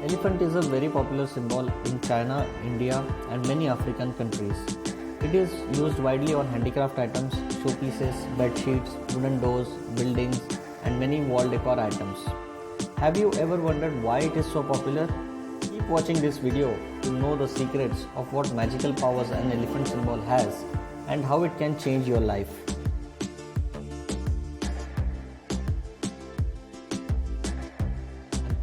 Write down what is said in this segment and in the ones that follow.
Elephant is a very popular symbol in China, India, and many African countries. It is used widely on handicraft items, showpieces, bed sheets, wooden doors, buildings, and many wall decor items. Have you ever wondered why it is so popular? Keep watching this video to know the secrets of what magical powers an elephant symbol has and how it can change your life.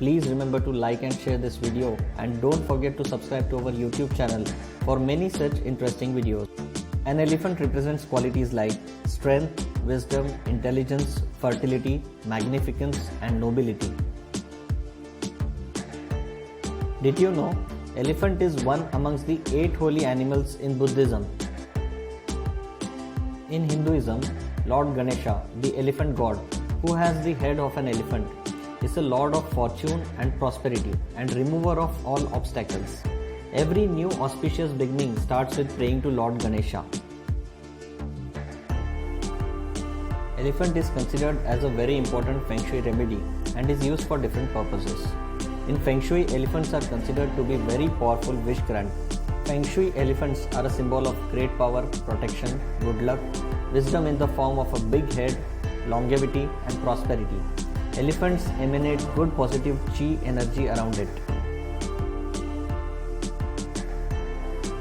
Please remember to like and share this video, and don't forget to subscribe to our YouTube channel for many such interesting videos. An elephant represents qualities like strength, wisdom, intelligence, fertility, magnificence, and nobility. Did you know elephant is one amongst the 8 holy animals in Buddhism? In Hinduism, Lord Ganesha, the elephant god, who has the head of an elephant, is a lord of fortune and prosperity and remover of all obstacles. Every new auspicious beginning starts with praying to Lord Ganesha. Elephant is considered as a very important Feng Shui remedy and is used for different purposes. In Feng Shui, elephants are considered to be very powerful wish grant. Feng Shui elephants are a symbol of great power, protection, good luck, wisdom in the form of a big head, longevity, and prosperity. Elephants emanate good positive chi energy around it.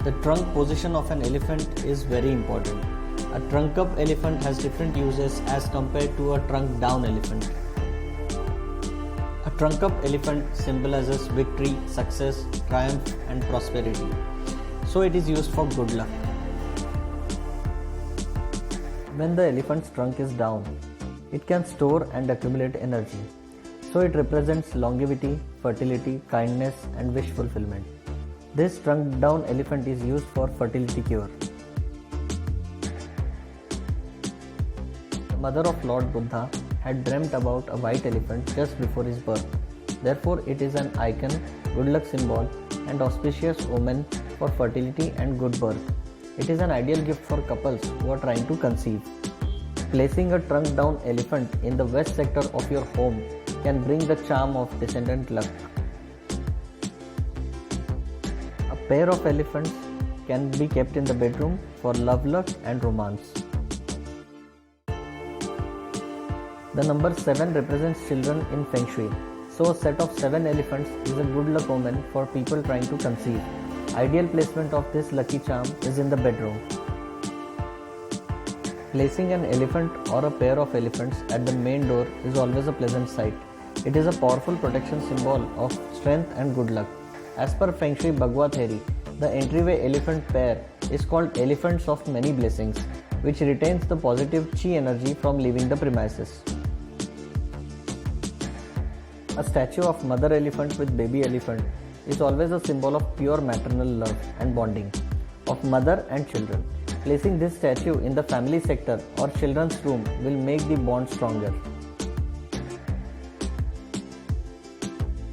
The trunk position of an elephant is very important. A trunk up elephant has different uses as compared to a trunk down elephant. A trunk up elephant symbolizes victory, success, triumph, and prosperity. So it is used for good luck. When the elephant's trunk is down, it can store and accumulate energy. So it represents longevity, fertility, kindness, and wish fulfillment. This trunk down elephant is used for fertility cure. The mother of Lord Buddha had dreamt about a white elephant just before his birth. Therefore, it is an icon, good luck symbol, and auspicious omen for fertility and good birth. It is an ideal gift for couples who are trying to conceive. Placing a trunk down elephant in the west sector of your home can bring the charm of descendant luck. A pair of elephants can be kept in the bedroom for love luck and romance. The number 7 represents children in Feng Shui. So a set of 7 elephants is a good luck omen for people trying to conceive. Ideal placement of this lucky charm is in the bedroom. Placing an elephant or a pair of elephants at the main door is always a pleasant sight. It is a powerful protection symbol of strength and good luck. As per Feng Shui Bagua theory, the entryway elephant pair is called elephants of many blessings, which retains the positive chi energy from leaving the premises. A statue of mother elephant with baby elephant is always a symbol of pure maternal love and bonding of mother and children. Placing this statue in the family sector or children's room will make the bond stronger.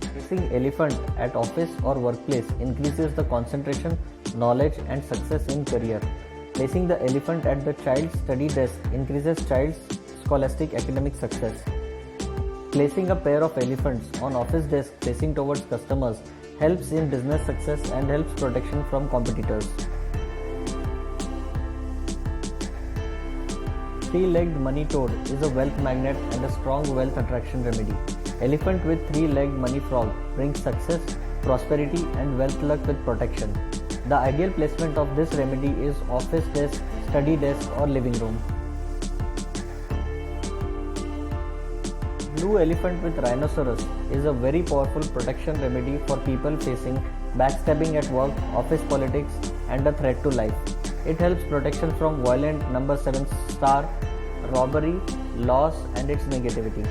Placing elephant at office or workplace increases the concentration, knowledge, and success in career. Placing the elephant at the child's study desk increases child's scholastic academic success. Placing a pair of elephants on office desk facing towards customers helps in business success and helps protection from competitors. 3-legged money toad is a wealth magnet and a strong wealth attraction remedy. Elephant with 3-legged money frog brings success, prosperity, and wealth luck with protection. The ideal placement of this remedy is office desk, study desk, or living room. Blue elephant with rhinoceros is a very powerful protection remedy for people facing backstabbing at work, office politics, and a threat to life. It helps protection from violent number 7 star, robbery, loss, and its negativity.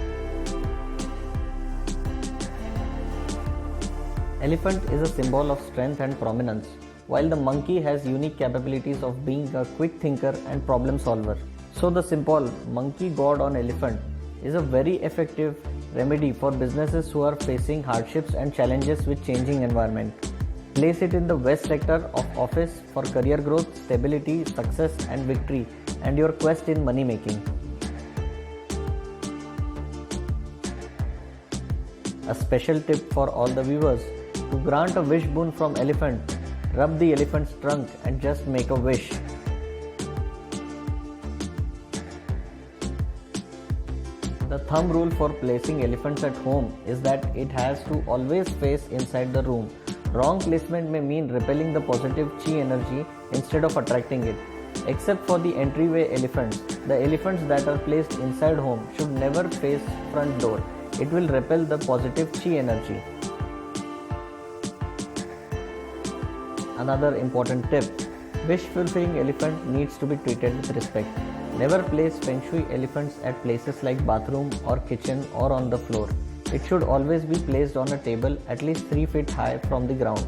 Elephant is a symbol of strength and prominence, while the monkey has unique capabilities of being a quick thinker and problem solver. So the symbol monkey god on elephant is a very effective remedy for businesses who are facing hardships and challenges with changing environment. Place it in the west sector of office for career growth, stability, success, and victory, and your quest in money making. A special tip for all the viewers: To grant a wish boon from elephant, rub the elephant's trunk and just make a wish. The thumb rule for placing elephants at home is that it has to always face inside the room. Wrong placement may mean repelling the positive chi energy instead of attracting it. Except for the entryway elephants, the elephants that are placed inside home should never face front door. It will repel the positive chi energy. Another important tip: wish fulfilling elephant needs to be treated with respect. Never place feng shui elephants at places like bathroom or kitchen or on the floor. It should always be placed on a table at least 3 feet high from the ground.